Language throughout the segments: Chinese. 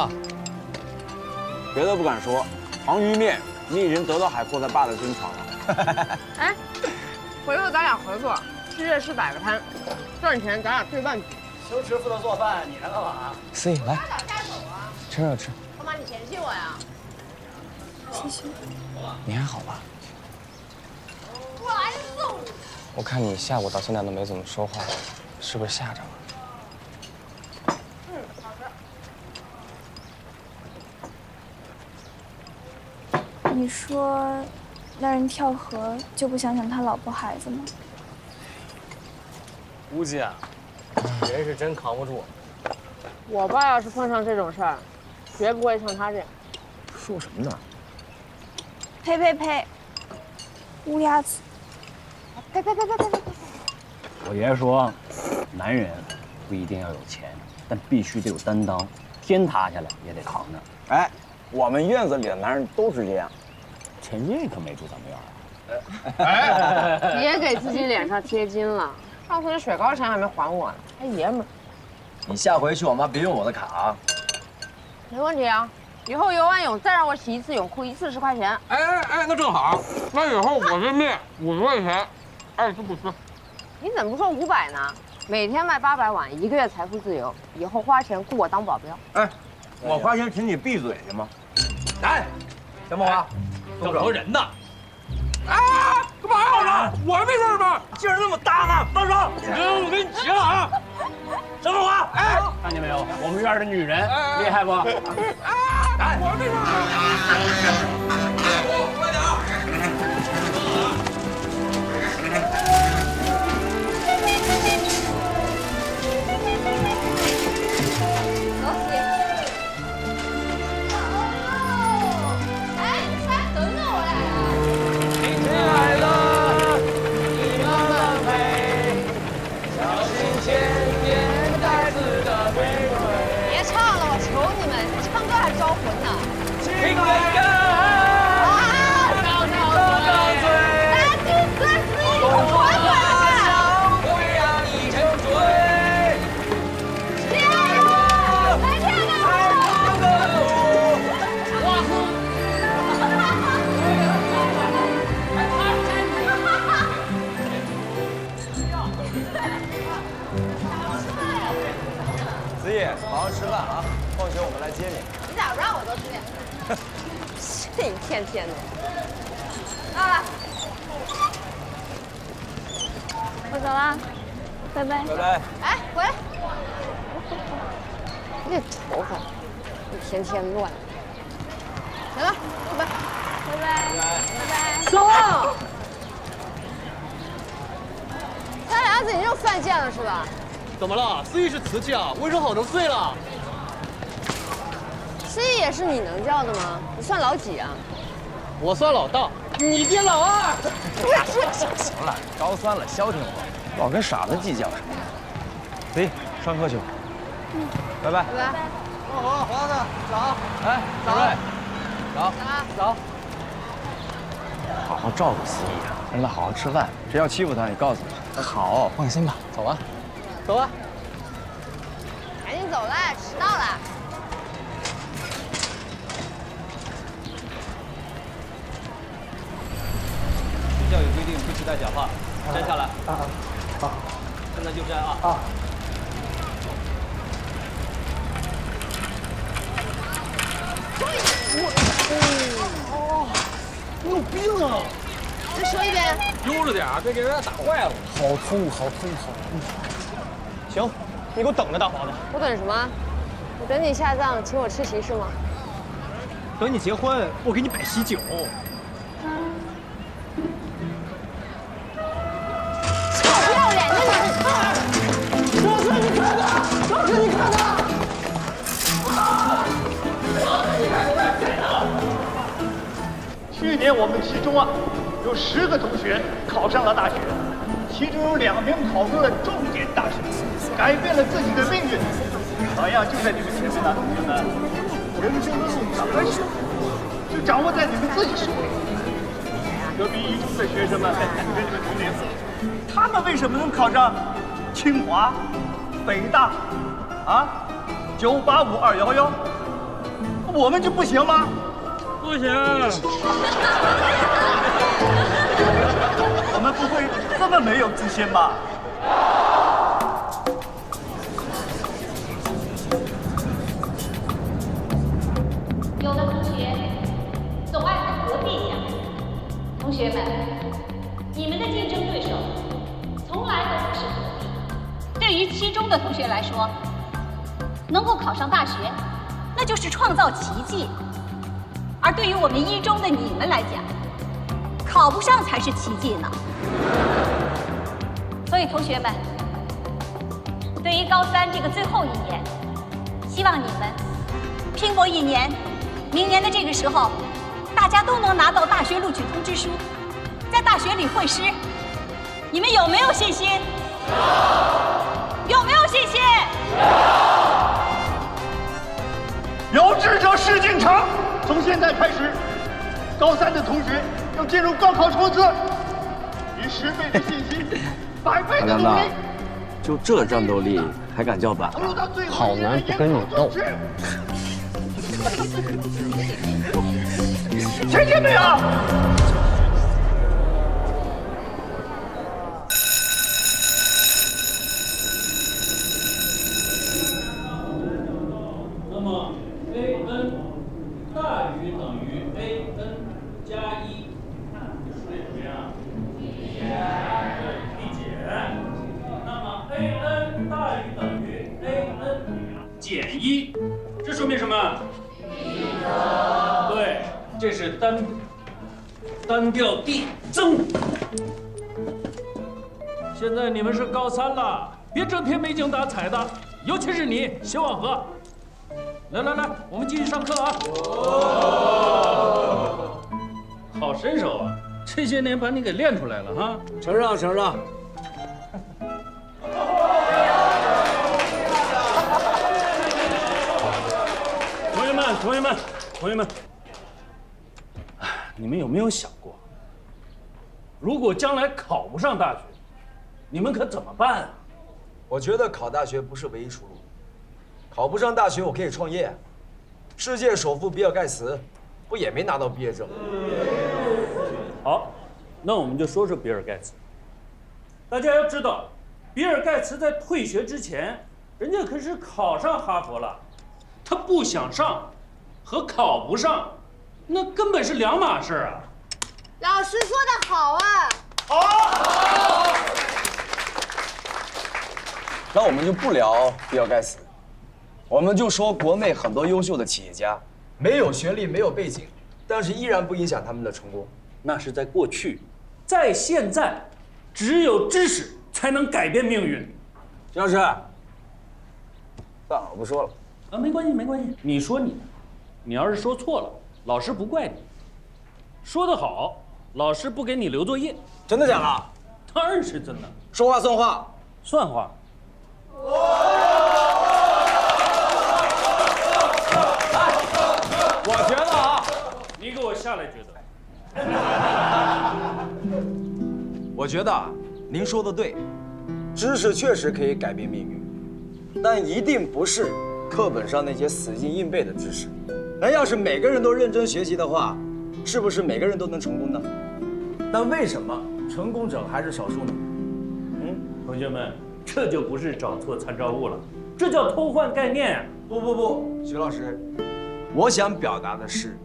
啊？别的不敢说，黄鱼面你已经得到海阔他爸的真传了。哎，回头咱俩合作，去夜市摆个摊，赚钱咱俩对半局。修池负责做饭，你来干嘛？思怡，来，下手啊！吃啊吃。干嘛你嫌弃我呀？谢谢。你还好吧？我来揍你！我看你下午到现在都没怎么说话，是不是吓着了？你说，那人跳河就不想想他老婆孩子吗？估计啊，人是真扛不住。我爸要是碰上这种事儿，绝不会像他这样。说什么呢？呸呸呸！乌鸦子！呸呸呸呸呸呸！我爷爷说，男人不一定要有钱，但必须得有担当，天塌下来也得扛着。哎，我们院子里的男人都是这样。陈瑞可没住咱们院啊。别给自己脸上贴金了，上次那雪糕钱还没还我呢，还爷们儿。你下回去网吧别用我的卡啊。没问题啊，以后游完泳再让我洗一次泳裤，一次10块钱。哎，那正好，那以后我这面50块钱，爱吃不吃。你怎么不说500呢？每天卖800碗，1个月财富自由，以后花钱雇我当保镖。哎，我花钱请你闭嘴行吗？来，小猛啊，怎么人呢？啊！干嘛呀？我没事吧？劲儿那么大呢，放手！我跟你急了啊！小猛啊，哎，看见没有，我们院的女人厉害不？哎，我没事。快点！别唱了，我求你们，唱歌还招魂呢。情歌歌，大金丝丝一口还回来！会让你沉醉。天啊！来天啊！子毅，好好吃饭啊！放学我们来接你。你咋不让我多吃点？这一天天的。啊！我走啦，拜拜。拜拜。哎，回来！你这头发一天天乱。行了，拜拜。拜拜。拜拜。走。咱俩子你又犯贱了是吧？怎么了？思怡是瓷器啊，为什么好成碎了？思怡也是你能叫的吗？你算老几啊？我算老大，你爹老二。行了，高3了，消停会儿，老跟傻子计较什么？子怡，上课去吧。拜拜。拜拜。好，王子，走。哎，小瑞，走走。好好照顾思怡啊，让她好好吃饭。谁要欺负她，你告诉她。好，放心吧，走吧。走吧。赶紧走了，迟到了。学校有规定不许戴假发，站下来。好。现在就站啊。你有病啊！再说一遍。悠着点，别给人家打坏了。好粗，好粗，好粗。行，你给我等着，大华子。我等什么？我等你下葬，请我吃席是吗？等你结婚，我给你摆喜酒。臭不要脸的你！老师，你看他！老师，你看他！去年我们其中有10个同学考上了大学，其中有2名考入了重点大学，改变了自己的命运。榜样就在你们前面呢，同学们。人生的路怎么选，就掌握在你们自己手里。隔壁一中的学生们跟你们同龄，他们为什么能考上清华、北大、985、211？我们就不行吗？不行。我们不会这么没有自信吧？有的同学总爱跟隔壁讲。同学们，你们的竞争对手从来都不是隔壁。对于期中的同学来说，能够考上大学，那就是创造奇迹；而对于我们一中的你们来讲，考不上才是奇迹呢。所以，同学们，对于高三这个最后一年，希望你们拼搏一年，明年的这个时候，大家都能拿到大学录取通知书，在大学里会师。你们有没有信心？有没有信心？有志者事竟成。从现在开始，高三的同学要进入高考冲刺，以10倍的信心，100倍的努力。就这战斗力还敢叫板？好男不跟你斗。听见没有？那么 AN 大于等于 AN 加1，数列怎么样？递减。那么 AN 大于等于 AN 减1，这说明什么？对，这是单调递增。现在你们是高三了，别整天没精打采的，尤其是你，谢望和。来，我们继续上课啊！好身手啊！这些年把你给练出来了哈！承让。同学们，你们有没有想过，如果将来考不上大学，你们可怎么办啊？我觉得考大学不是唯一出路，考不上大学我可以创业。世界首富比尔盖茨不也没拿到毕业证？好，那我们就说说比尔盖茨。大家要知道，比尔盖茨在退学之前，人家可是考上哈佛了，他不想上和考不上，那根本是两码事啊。老师说的好啊！好。那我们就不聊比尔盖茨，我们就说国内很多优秀的企业家，没有学历，没有背景，但是依然不影响他们的成功。那是在过去，在现在，只有知识才能改变命运。徐老师，算了，我不说了。啊，没关系，你说你的，你要是说错了，老师不怪你；说得好，老师不给你留作业。真的假的？当然是真的。说话算话，算话。我觉得啊，你给我下来，觉得。我觉得您说的对，知识确实可以改变命运，但一定不是课本上那些死记硬背的知识。那要是每个人都认真学习的话，是不是每个人都能成功呢？但为什么成功者还是少数呢？同学们，这就不是找错参照物了，这叫偷换概念啊！不，徐老师，我想表达的是，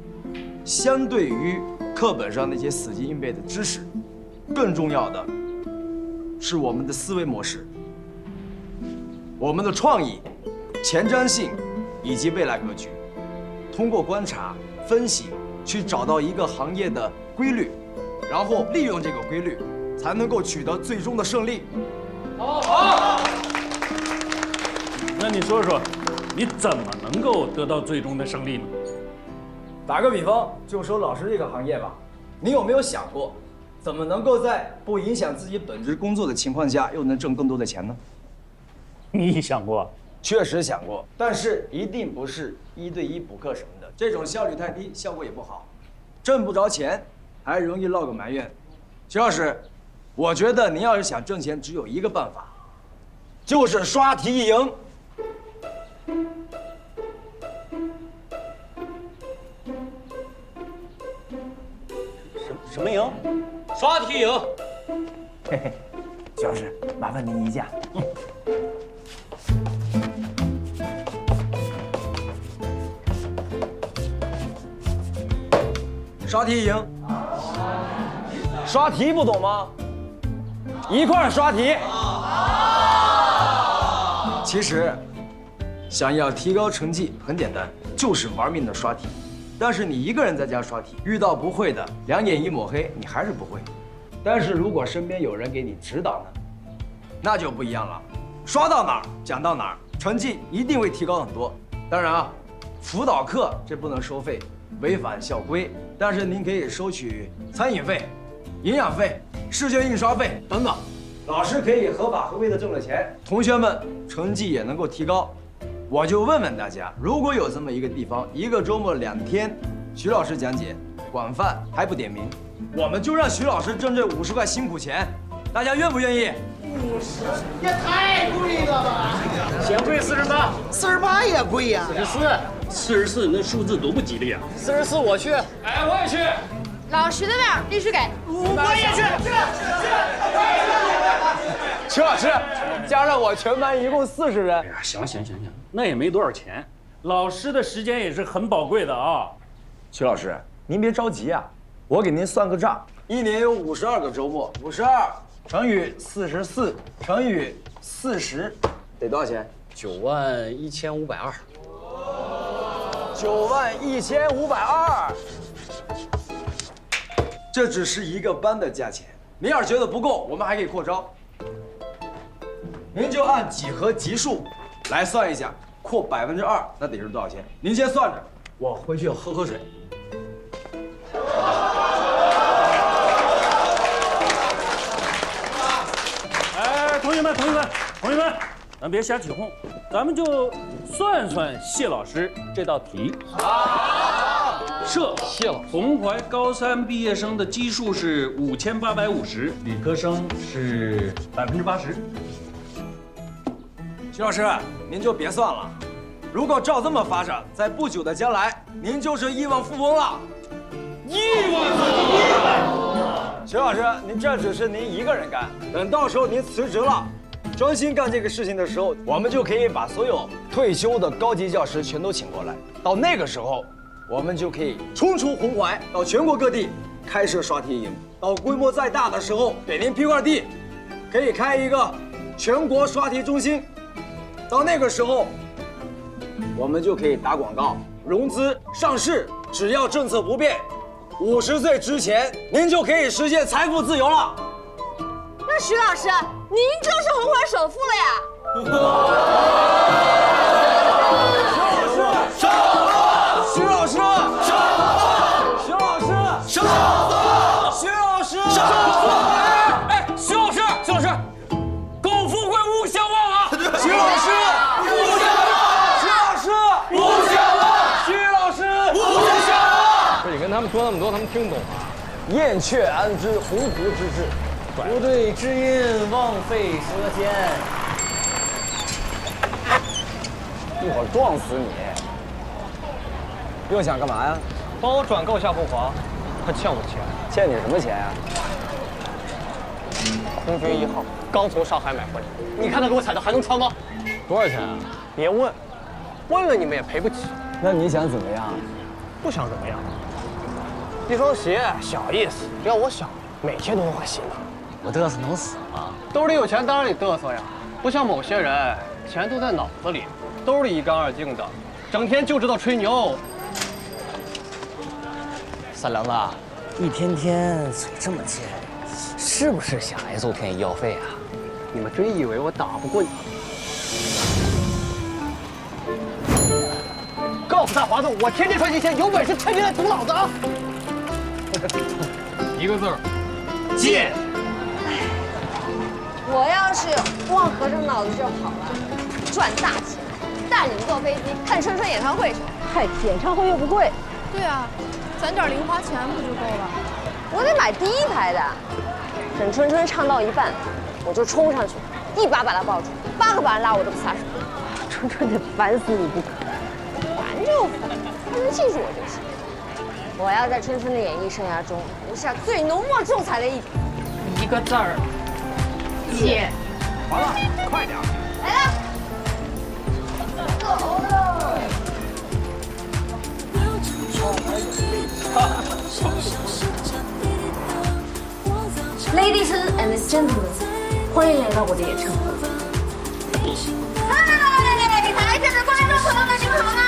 相对于课本上那些死记硬背的知识，更重要的是我们的思维模式、我们的创意、前瞻性以及未来格局。通过观察、分析，去找到一个行业的规律，然后利用这个规律，才能够取得最终的胜利。好。那你说说，你怎么能够得到最终的胜利呢？打个比方，就说老师这个行业吧，你有没有想过，怎么能够在不影响自己本职工作的情况下，又能挣更多的钱呢？你想过？确实想过，但是一定不是1对1补课什么的，这种效率太低，效果也不好，挣不着钱，还容易落个埋怨。徐老师，我觉得您要是想挣钱，只有一个办法，就是刷题赢。什么赢？刷题赢。嘿嘿，徐老师，麻烦您一架。刷题赢。刷题不懂吗？一块儿刷题。其实，想要提高成绩很简单，就是玩命的刷题。但是你一个人在家刷题，遇到不会的，两眼一抹黑，你还是不会。但是如果身边有人给你指导呢，那就不一样了。刷到哪儿讲到哪儿，成绩一定会提高很多。当然啊，辅导课这不能收费，违反校规。但是您可以收取餐饮费、营养费、试卷印刷费等等。老师可以合法合规的挣了钱，同学们成绩也能够提高。我就问问大家，如果有这么一个地方，一个周末2天，徐老师讲解，管饭还不点名，我们就让徐老师挣这50块辛苦钱，大家愿不愿意？50也太贵了吧！嫌贵48， 48也贵呀44，那数字多不吉利啊！44我去，哎，我也去。老徐的面必须给。我也去。徐老师，加上我全班一共40人。哎呀，行，那也没多少钱。老师的时间也是很宝贵的啊。徐老师，您别着急啊，我给您算个账，一年有52个周末，52乘以44乘以40，得多少钱91520。91520，这只是一个班的价钱。您要是觉得不够，我们还可以扩招。您就按几何级数来算一下，扩2%，那得是多少钱？您先算着，我回去喝口水。哎，同学们，咱别瞎起哄，咱们就算算谢老师这道题。设谢老红怀高3毕业生的基数是5850，理科生是80%。徐老师，您就别算了，如果照这么发展，在不久的将来，您就是亿万富翁了。亿万富翁！徐老师，您这只是您一个人干，等到时候您辞职了，专心干这个事情的时候，我们就可以把所有退休的高级教师全都请过来。到那个时候，我们就可以冲出红怀，到全国各地开设刷题营。到规模再大的时候，给您批块地，可以开一个全国刷题中心。到那个时候，我们就可以打广告、融资、上市，只要政策不变，50岁之前您就可以实现财富自由了。那徐老师，您就是红怀首富了呀！徐老师，哎，徐老师，苟富贵勿相忘啊！徐老师，不是你跟他们说那么多，他们听懂啊？燕雀安知鸿鹄之志，不对知音，枉费舌尖。一会儿撞死你！又想干嘛呀？帮我转告夏凤华，他欠我钱。欠你什么钱呀？空军1号刚从上海买回来，你看他给我踩的还能穿吗？多少钱啊？别问，问了你们也赔不起。那你想怎么样？不想怎么样。一双鞋小意思，要我想，每天都能换新的。我嘚瑟能死吗？兜里有钱当然得嘚瑟呀，不像某些人，钱都在脑子里，兜里一干二净的，整天就知道吹牛。三郎子，一天天嘴这么贱，是不是想挨揍骗医药费啊？你们真以为我打不过你？告诉大华子，我天天赚钱，有本事天天来堵老子啊！一个字儿，贱。我要是往和尚脑子就好了，赚大钱，带你们坐飞机看春春演唱会去。嗨，演唱会又不贵。对啊，攒点零花钱不就够了？我得买第一排的。等春春唱到一半，我就冲上去，一把把她抱住，8个把人拉我都不撒手。春春得烦死你不可。烦就烦，他能记住我就行。我要在春春的演艺生涯中留下最浓墨重彩的一笔。一个字儿，姐。完了，快点！来了。Ladies and gentlemen， 欢迎来到我的演唱会。嗨，台下的观众朋友们，你们好吗？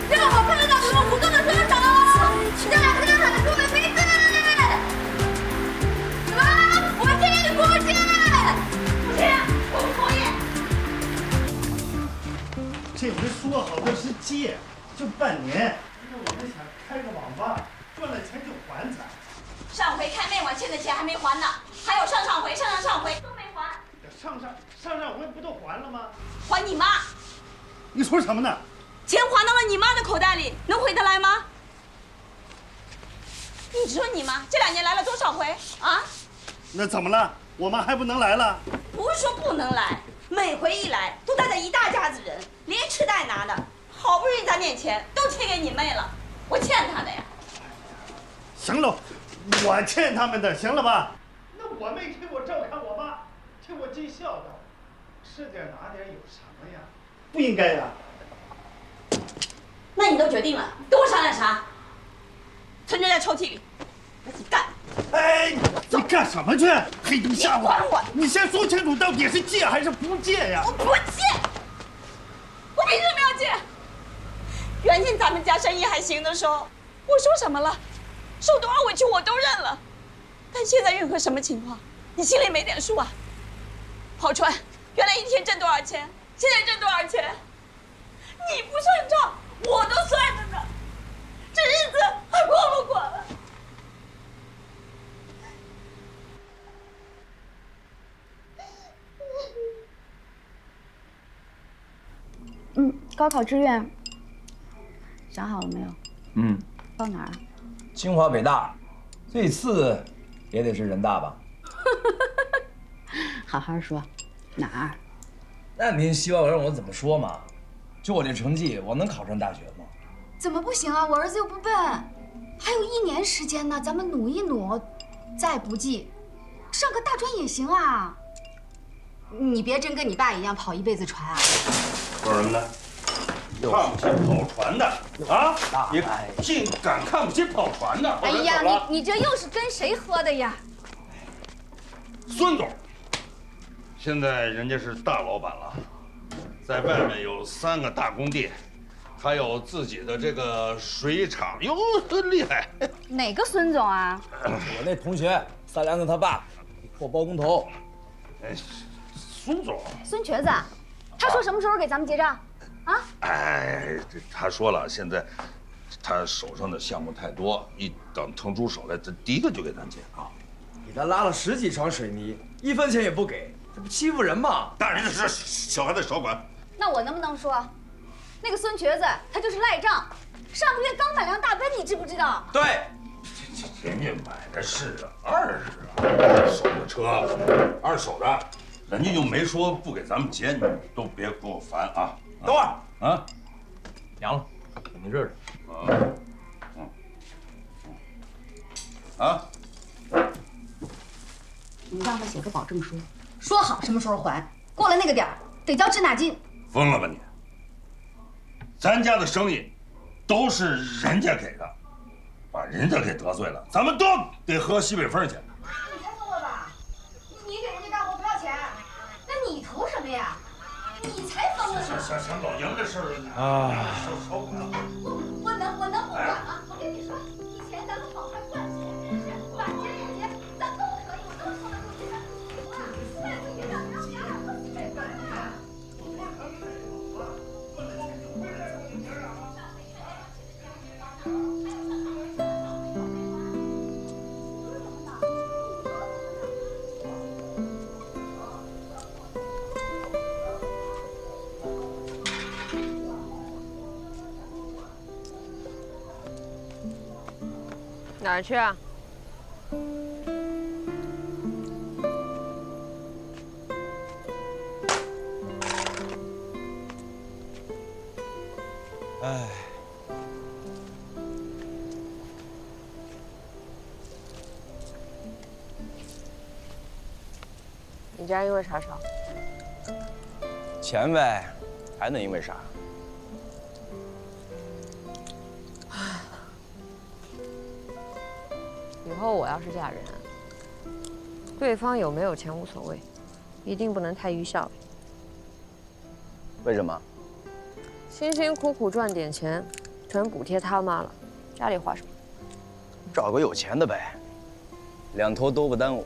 让我看到你们舞动的双手，大声喊出我的名字！什么？我们今天的国庆！不行，我们同意。这回说好的是借，就半年。我们想开个网吧，赚了钱就还咱。上回开面馆欠的钱还没还呢，还有上回都没还。上回不都还了吗？还你妈！你说什么呢？钱还到了你妈的口袋里，能回得来吗？你说你妈这2年来了多少回啊？那怎么了？我妈还不能来了？不是说不能来，每回一来都带着一大家子人，连吃带拿的，好不容易攒点钱都贴给你妹了，我欠她的呀。行了，我欠他们的，行了吧？那我没替我照看我妈，替我尽孝道，吃点拿点有什么呀？不应该呀。那你都决定了，跟我商量啥？存着在抽屉里，我自己干。哎，你干什么去？黑灯瞎火！你管我！你先说清楚，到底是借还是不借呀？我不借，我凭什么要借？原先咱们家生意还行的时候，我说什么了？受多少委屈我都认了。但现在运河什么情况？你心里没点数啊？郝川，原来一天挣多少钱，现在挣多少钱？你不算账，我都算着呢，这日子还过不过了？高考志愿想好了没有？报哪儿？清华北大，最次也得是人大吧？好好说，哪儿？那您希望让我怎么说嘛？就我这成绩，我能考上大学吗？怎么不行啊？我儿子又不笨，还有1年时间呢，咱们努一努，再不济，上个大专也行啊。你别真跟你爸一样跑一辈子船啊！说什么呢？看不起跑船的啊！你竟敢看不起跑船的！哎呀，你这又是跟谁喝的呀？孙总，现在人家是大老板了，在外面有3个大工地，还有自己的这个水厂，哟，厉害！哪个孙总啊？我那同学3梁子他爸，破包工头。哎，孙总，孙瘸子，他说什么时候给咱们结账？啊？哎，他说了，现在他手上的项目太多，一等腾出手来，他第一个就给咱结啊。给他拉了10几床水泥，1分钱也不给，这不欺负人吗？大人的事，小孩子少管。那我能不能说，那个孙瘸子他就是赖账，上个月刚买辆大奔，你知不知道？对，人家买的是二手的车，二手的，人家又没说不给咱们结，你都别给我烦啊！等会儿啊，凉了，给您热热。啊，你让他写个保证书，说好什么时候还，过了那个点儿得交滞纳金。疯了吧你？咱家的生意都是人家给的，把人家给得罪了，咱们都得喝西北风去。你才疯了吧？你给人家干活不要钱，那你图什么呀？你才疯了呢！想老杨这事儿啊，少管。我能不管啊？我跟你说，以前咱们跑快赚钱真是晚节晚节，咱都可以，我都说得过去的。啊，再不结账，让你俩喝西北风啊！哪儿去啊？哎，你家因为啥吵？钱呗，还能因为啥？以后我要是嫁人，对方有没有钱无所谓，一定不能太愚孝。为什么？辛辛苦苦赚点钱，全补贴他妈了，家里花什么？找个有钱的呗，两头都不耽误。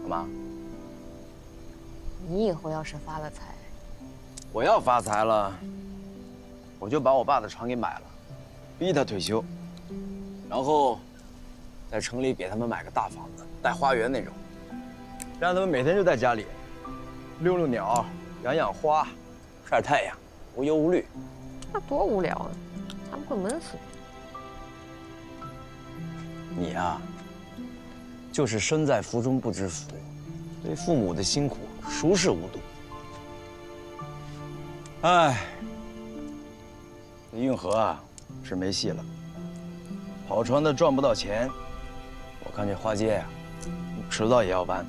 干嘛？你以后要是发了财，我要发财了，我就把我爸的厂给买了，逼他退休，然后在城里给他们买个大房子，带花园那种，让他们每天就在家里遛遛鸟、养养花、晒太阳，无忧无虑。那多无聊啊！他们会闷死你。你呀，就是身在福中不知福，对父母的辛苦熟视无睹。哎，这运河啊是没戏了，跑船的赚不到钱，我看这花街呀，迟早也要完。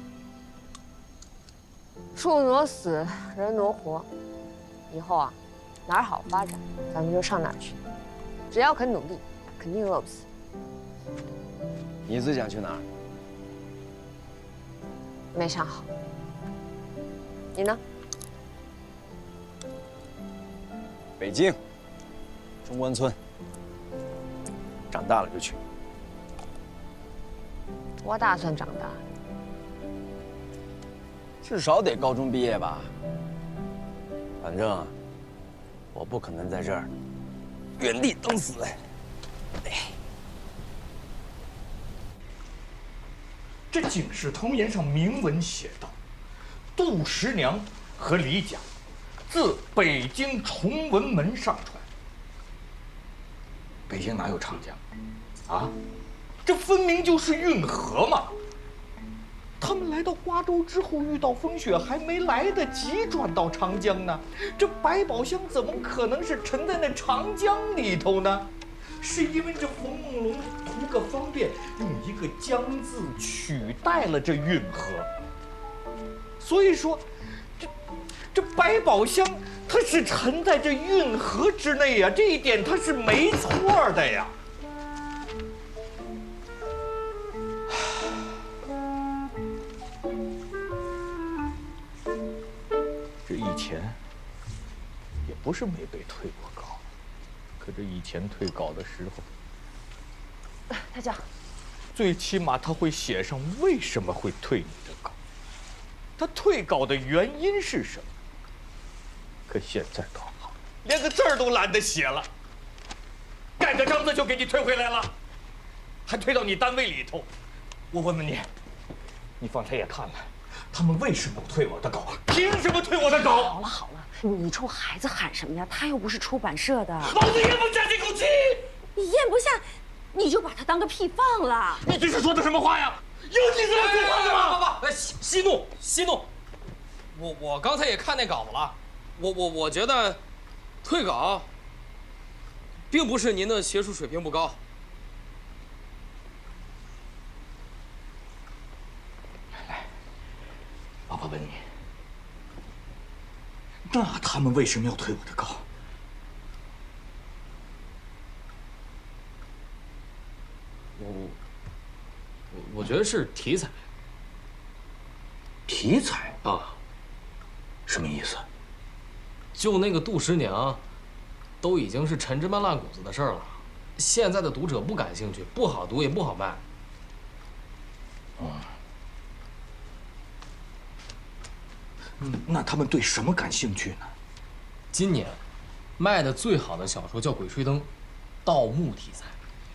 树挪死，人挪活，以后啊，哪儿好发展，咱们就上哪儿去。只要肯努力，肯定饿不死。你最想去哪儿？没想好。你呢？北京，中关村。长大了就去。多大算长大？至少得高中毕业吧。反正我不可能在这儿原地等死。这《警世通言》上明文写道：杜十娘和李甲自北京崇文门上船。北京哪有长江？啊，这分明就是运河嘛！他们来到瓜州之后，遇到风雪，还没来得及转到长江呢。这百宝箱怎么可能是沉在那长江里头呢？是因为这冯梦龙图个方便，用一个江字取代了这运河。所以说，这百宝箱它是沉在这运河之内呀，这一点它是没错的呀。这以前也不是没被退过稿，可这以前退稿的时候，大将，最起码他会写上为什么会退你的稿，他退稿的原因是什么。可现在倒好，连个字儿都懒得写了，盖个章子就给你退回来了，还退到你单位里头。我问问你，你方才也看了，他们为什么退我的稿？凭什么退我的稿？好了好了，你冲孩子喊什么呀？他又不是出版社的。老子咽不下这口气。你咽不下，你就把他当个屁放了。你这是说的什么话呀？有几个人说话的吗？息怒，息怒！我刚才也看那稿子了，我觉得退稿并不是您的学术水平不高。来，爸爸问你，那他们为什么要退我的稿？我觉得是题材。题材啊？什么意思？就那个杜十娘，都已经是陈芝麻烂谷子的事儿了，现在的读者不感兴趣，不好读也不好卖。那他们对什么感兴趣呢？今年卖的最好的小说叫《鬼吹灯》，盗墓题材。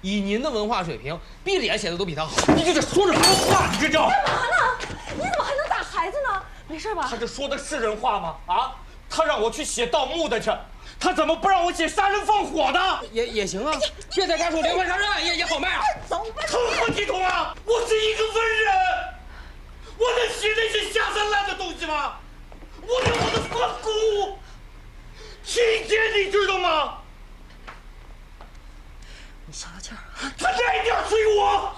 以您的文化水平，闭着眼写的都比他好。你这说什么话？你这叫干嘛呢？你怎么还能打孩子呢？没事吧？他这说的是人话吗？啊，他让我去写盗墓的去，他怎么不让我写杀人放火的？也行啊，变态家属连环杀人案也好卖啊。走吧，成何体统啊！我是一个文人，我能写那些下三滥的东西吗？我有我的反骨，情节你知道吗？消消气儿。他这一定要追我。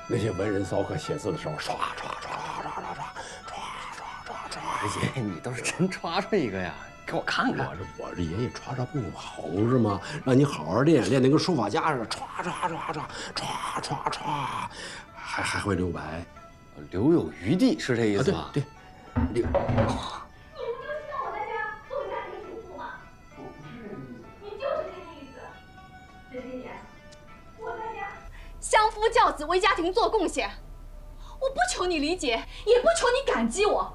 那些文人骚客写字的时候，唰唰唰唰唰唰唰唰唰唰。爷，你倒是真抓出一个呀，给我看看。我这爷爷歘歘不好是吗？让你好好练，练得跟书法家似的，歘歘歘歘歘歘歘，还会留白，留有余地是这意思吧？对，留。你不就知道我在家做个家庭主妇吗？你就是这个意思。这些年，我在家相夫教子，为家庭做贡献。我不求你理解，也不求你感激我。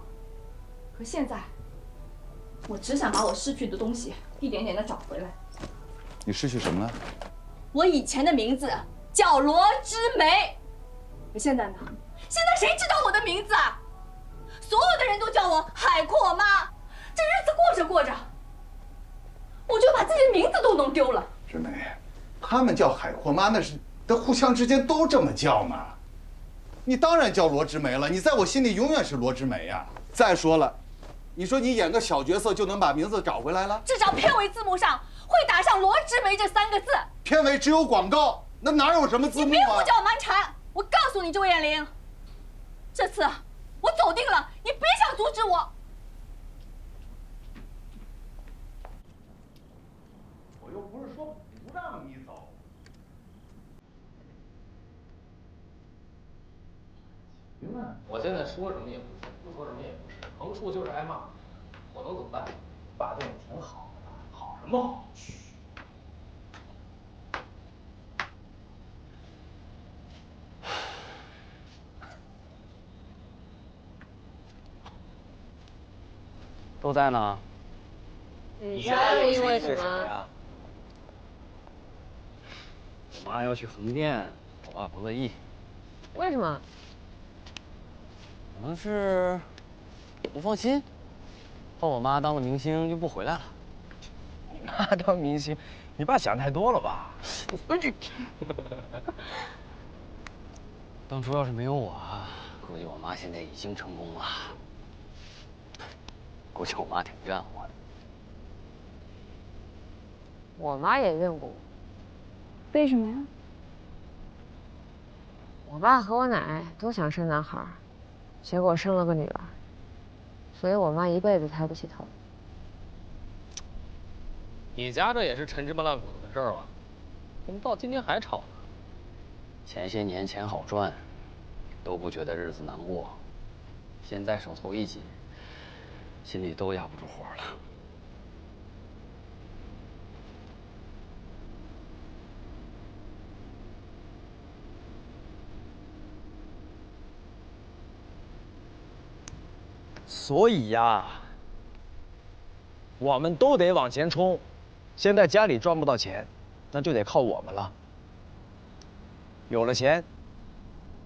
可现在，我只想把我失去的东西一点点的找回来。你失去什么了？我以前的名字叫罗之梅，可现在呢？现在谁知道我的名字啊？所有的人都叫我海阔妈。这日子过着过着，我就把自己的名字都弄丢了。之梅，他们叫海阔妈，那是互相之间都这么叫嘛。你当然叫罗之梅了，你在我心里永远是罗之梅呀。再说了，你说你演个小角色就能把名字找回来了？至少片尾字幕上会打上罗之梅这3个字。片尾只有广告，那哪有什么字幕啊？你别胡搅蛮缠！我告诉你，周艳玲，这次我走定了，你别想阻止我。我又不是说不让你走。我现在说什么也不是，不说什么也不是，横竖就是挨骂，我能怎么办？爸对你挺好的，好什么好？都在呢。你家是因为什么？我妈要去横店，我爸不乐意。为什么？可能是不放心，怕我妈当了明星就不回来了。你妈当明星，你爸想太多了吧？当初要是没有我，估计我妈现在已经成功了。估计我妈挺怨我的。我妈也怨过我。为什么呀？我爸和我奶都想生男孩，结果生了个女儿，所以我妈一辈子抬不起头。你家这也是陈芝麻烂谷子的事儿了，怎么到今天还吵呢？前些年钱好赚，都不觉得日子难过，现在手头一紧，心里都压不住火了。所以呀，我们都得往前冲。现在家里赚不到钱，那就得靠我们了。有了钱，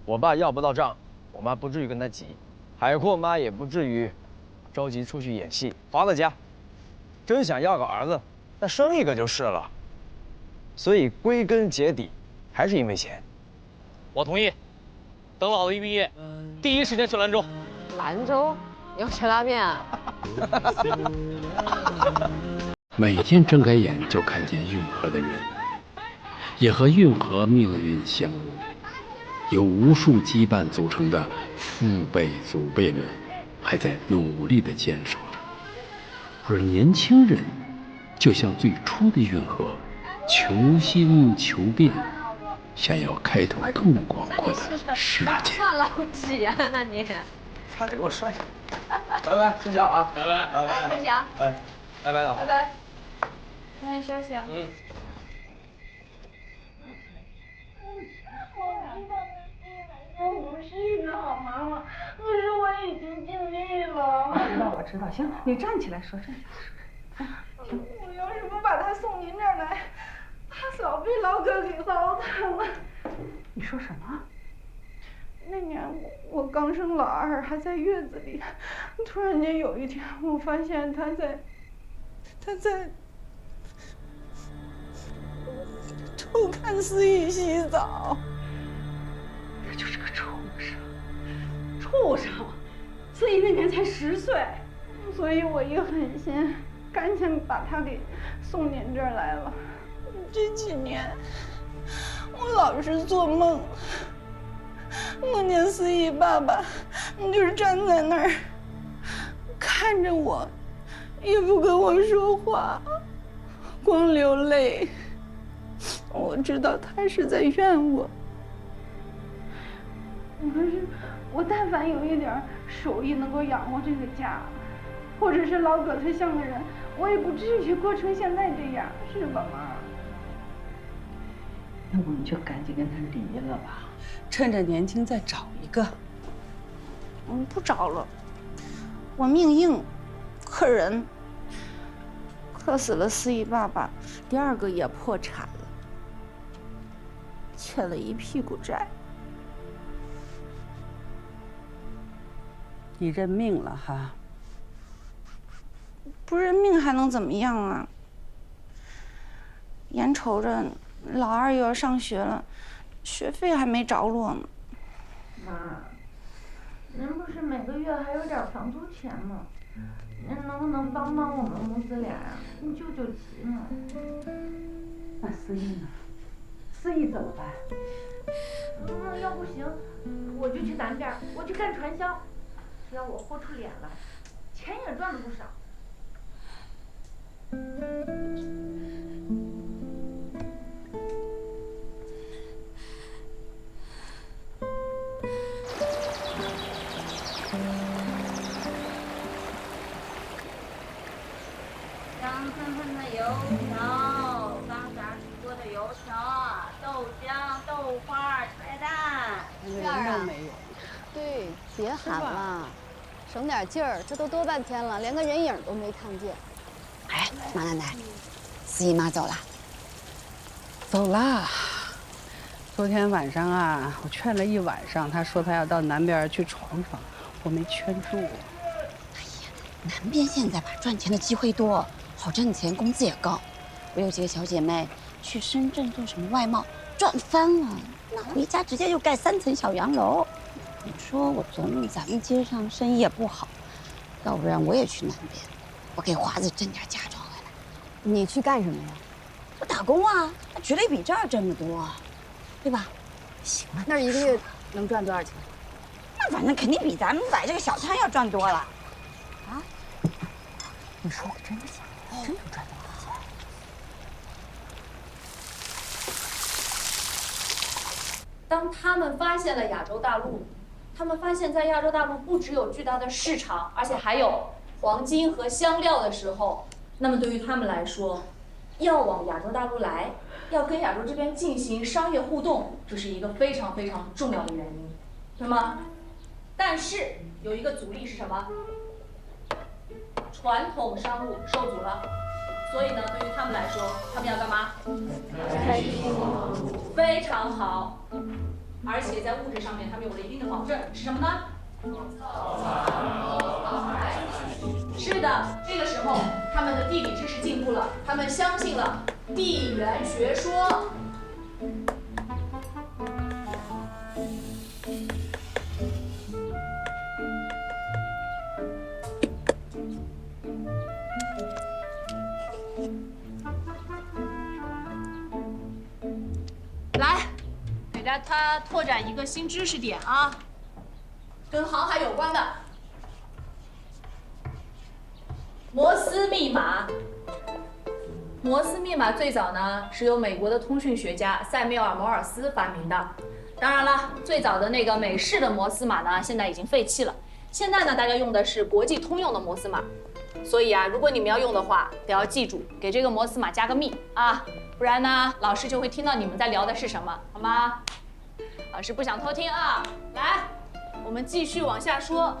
我爸要不到账，我妈不至于跟他急，海阔妈也不至于着急出去演戏。房子家，真想要个儿子，那生一个就是了。所以归根结底，还是因为钱。我同意。等老子一毕业，第一时间去兰州。兰州？要吃拉面啊？每天睁开眼就看见运河的人，也和运河命运相依。由无数羁绊组成的父辈祖辈们，还在努力地坚守着，而年轻人就像最初的运河，求新求变，想要开拓更广阔的世界。算老几啊？那你差点给我摔下。拜拜，睡觉啊！拜拜，拜拜，睡觉。哎，拜拜了。拜拜。早点休息啊。嗯。我不是一个好妈妈，可是我已经尽力了。我知道，行，你站起来说，站起来说。行。我要是不把他送您这儿来，他早被老哥给糟蹋了。你说什么？那年我刚生老二，还在月子里，突然间有一天，我发现他在偷看思雨洗澡。他就是个畜生，畜生！思雨那年才10岁，所以我一狠心，赶紧把他给送您这儿来了。这几年，我老是做梦，梦见思义爸爸就是站在那儿，看着我，也不跟我说话，光流泪。我知道他是在怨我，可是我但凡有一点手艺能够养活这个家，或者是老葛他像个人，我也不至于过成现在这样，是吧，妈？那我们就赶紧跟他离了吧，趁着年轻再找一个。不找了，我命硬，克人，克死了思义爸爸，第二个也破产了，欠了一屁股债。你认命了哈？不认命还能怎么样啊？眼瞅着老二又要上学了，学费还没着落呢。妈，您不是每个月还有点房租钱吗？您能不能帮帮我们母子俩呀？你救救急嘛。那思义呢？思义怎么办？要不行，我就去南边，我去干传销。只要我豁出脸来，钱也赚了不少。香喷喷的油条，刚炸出锅的油条，豆浆、豆花、茶叶蛋，人都没有。对，别喊了，省点劲儿，这都多半天了，连个人影都没看见。哎，马奶奶，思义妈走了。走啦。昨天晚上啊，我劝了一晚上，她说她要到南边去闯闯，我没劝住。哎呀，南边现在吧，赚钱的机会多，好挣钱，工资也高。我有几个小姐妹去深圳做什么外贸，赚翻了。那回家直接就盖3层小洋楼。你说我琢磨咱们街上生意也不好，要不然我也去南边，我给华子挣点嫁妆回来。你去干什么呀？我打工啊，那绝对比这儿挣得多，对吧？行了，那一个月能赚多少钱？那反正肯定比咱们摆这个小摊要赚多了。啊？你说的真的假的？真能赚多少钱？当他们发现了亚洲大陆，他们发现在亚洲大陆不只有巨大的市场，而且还有黄金和香料的时候，那么对于他们来说，要往亚洲大陆来，要跟亚洲这边进行商业互动，这是一个非常非常重要的原因，对吗？但是有一个阻力是什么？传统商务受阻了。所以呢，对于他们来说，他们要干嘛？开心，非常好。而且在物质上面，他们有了一定的保证，是什么呢？是的，这个时候他们的地理知识进步了，他们相信了地缘学说。来，给他拓展一个新知识点啊，跟航海有关的。摩斯密码。摩斯密码最早呢是由美国的通讯学家塞缪尔·摩尔斯发明的。当然了，最早的那个美式的摩斯码呢，现在已经废弃了。现在呢，大家用的是国际通用的摩斯码。所以啊，如果你们要用的话，得要记住给这个摩斯码加个密啊。不然呢，老师就会听到你们在聊的是什么，好吗？老师不想偷听啊。来，我们继续往下说。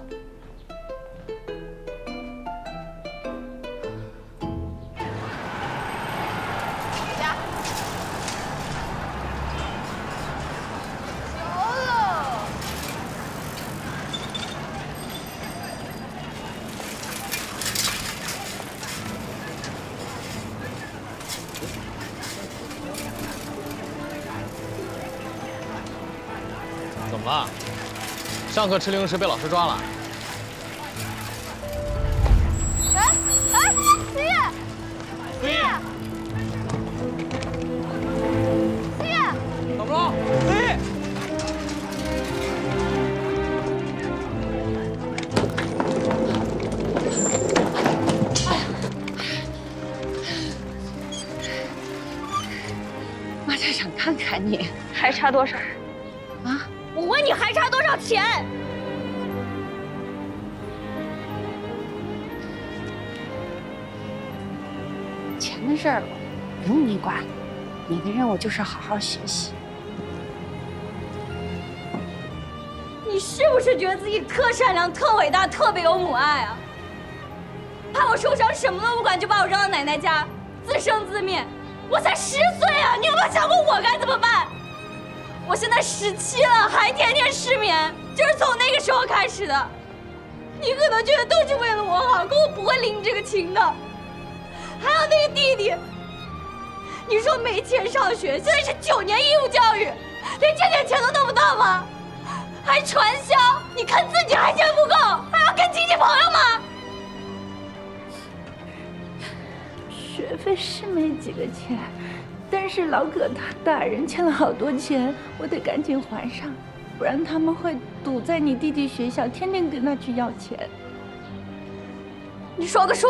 怎么了？上课吃零食被老师抓了？思怡，思怡，怎么了？思怡，妈就想看看你，还差多少？啊？我问你还差多少钱？钱的事儿不用你管，你的任务就是好好学习。你是不是觉得自己特善良、特伟大、特别有母爱啊？怕我受伤什么都不管就把我扔到奶奶家，自生自灭？我才10岁啊！你有没有想过我该怎么办？我现在17了，还天天失眠，就是从那个时候开始的。你可能觉得都是为了我好，可我不会领你这个情的。还有那个弟弟，你说没钱上学，现在是9年义务教育，连这点钱都弄不到吗？还传销，你看自己还钱不够，还要跟亲戚朋友吗？学费是没几个钱，但是老葛他大人欠了好多钱，我得赶紧还上，不然他们会堵在你弟弟学校，天天跟他去要钱。你说个数，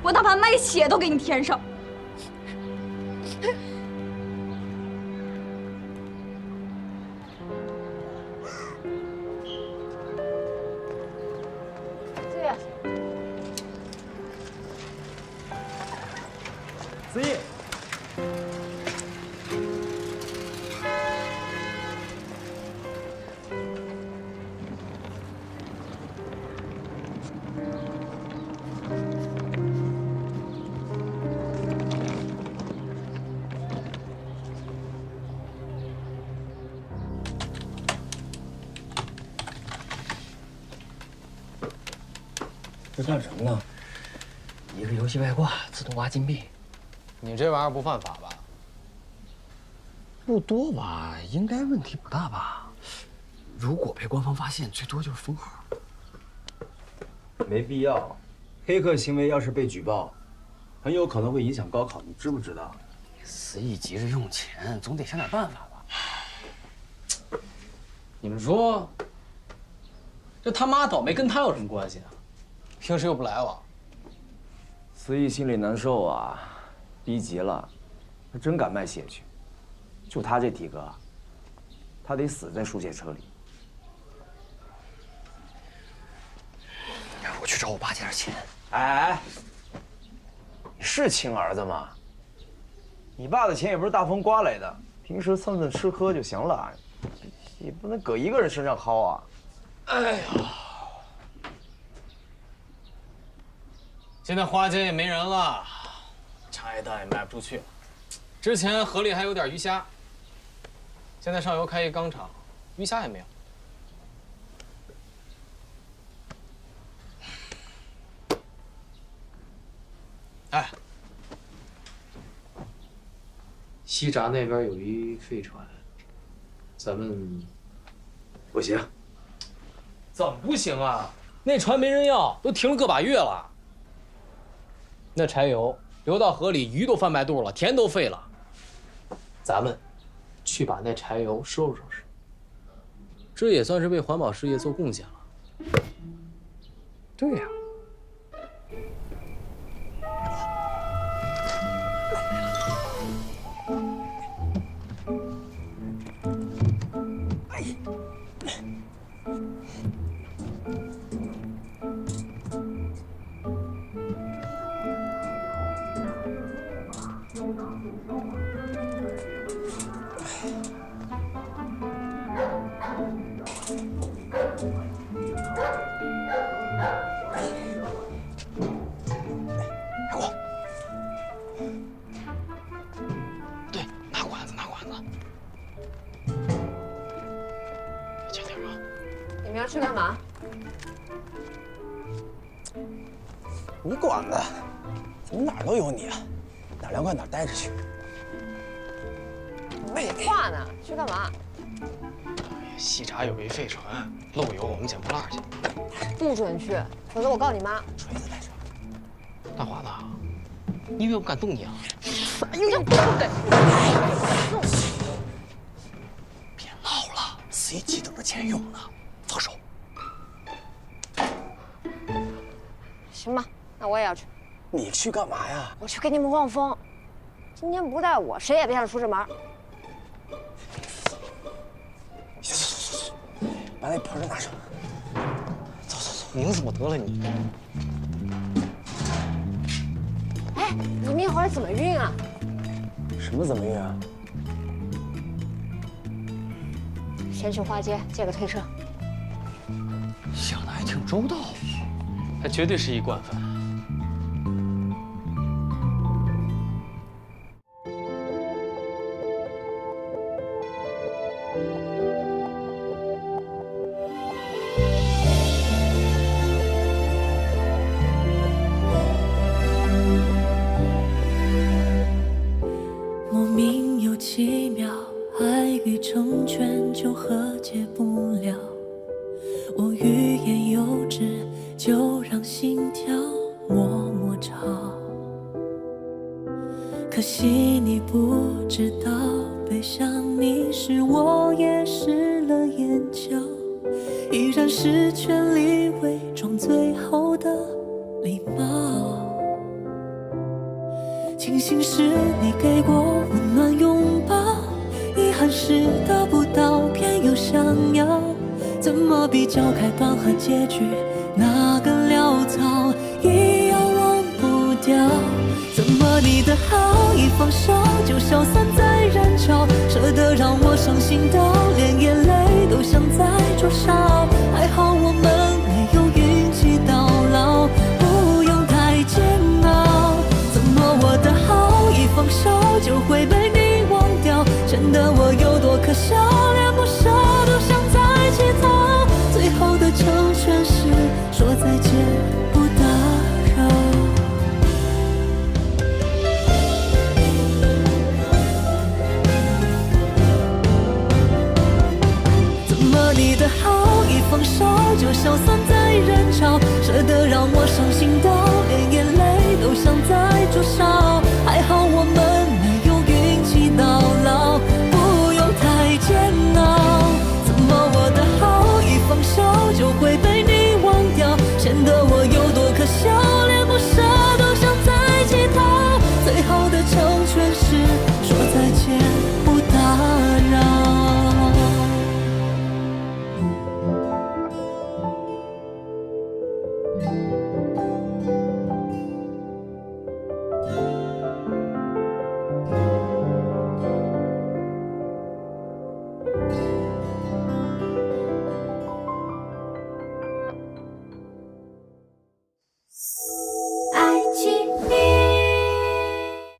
我哪怕卖血都给你填上。思怡，这干什么呢？一个游戏外挂，自动挖金币。你这玩意儿不犯法吧？不多吧，应该问题不大吧？如果被官方发现，最多就是封号。没必要。黑客行为要是被举报，很有可能会影响高考，你知不知道？思义急着用钱，总得想点办法吧？你们说，这他妈倒霉跟他有什么关系啊？平时又不来往。思义心里难受啊，逼急了，他真敢卖血去。就他这体格，他得死在输血车里。我去找我爸借点钱。哎，你是亲儿子吗？你爸的钱也不是大风刮来的，平时蹭蹭吃喝就行了，也不能搁一个人身上薅啊。哎呀，现在花街也没人了，茶叶蛋也卖不出去了。之前河里还有点鱼虾，现在上游开一钢厂，鱼虾也没有。哎，西闸那边有一废船，咱们不行。怎么不行啊？那船没人要，都停了个把月了。那柴油流到河里，鱼都翻白肚了，田都废了。咱们去把那柴油收拾收拾，这也算是为环保事业做贡献了。对呀。对，拿管子，拿管子。轻点啊！你们要去干嘛？你管的，怎么哪儿都有你啊？哪儿凉快哪儿待着去。废话呢？去干嘛？西闸有一废船，漏油，我们捡破烂去。不准去，否则我告你妈。锤子在这。大华子，你以为我不敢动你啊？哎呦，不得！别闹了，司仪机等着钱用呢，放手。行吧，那我也要去。你去干嘛呀？我去给你们望风。今天不带我，谁也别想出这门。走，把那盆儿拿上。走，拧死我得了你！哎，你们一会儿怎么运啊？什么怎么运啊？先去花街借个推车。想的还挺周到，他绝对是一惯犯。莫名又奇妙，爱与成全就和解不了。我欲言又止，就让心跳默默吵。可惜你不知道，背向你时我也湿了眼角，依然是全力伪装最后的礼貌。庆幸是你给过温暖拥抱，遗憾是得不到，偏又想要。怎么比较开端和结局，哪个潦草一样忘不掉？怎么你的好一放手就消散在人潮，舍得让我伤心到连眼泪都想再灼烧。还好我们没有运气到老，不用太煎熬。怎么我的好一放手就会被你忘掉？真的我有多可笑，连不舍都想再乞讨。最后的成全是说再见不打扰。怎么你的好一放手就消散在人潮，舍得让我伤心到连眼泪都想再灼烧。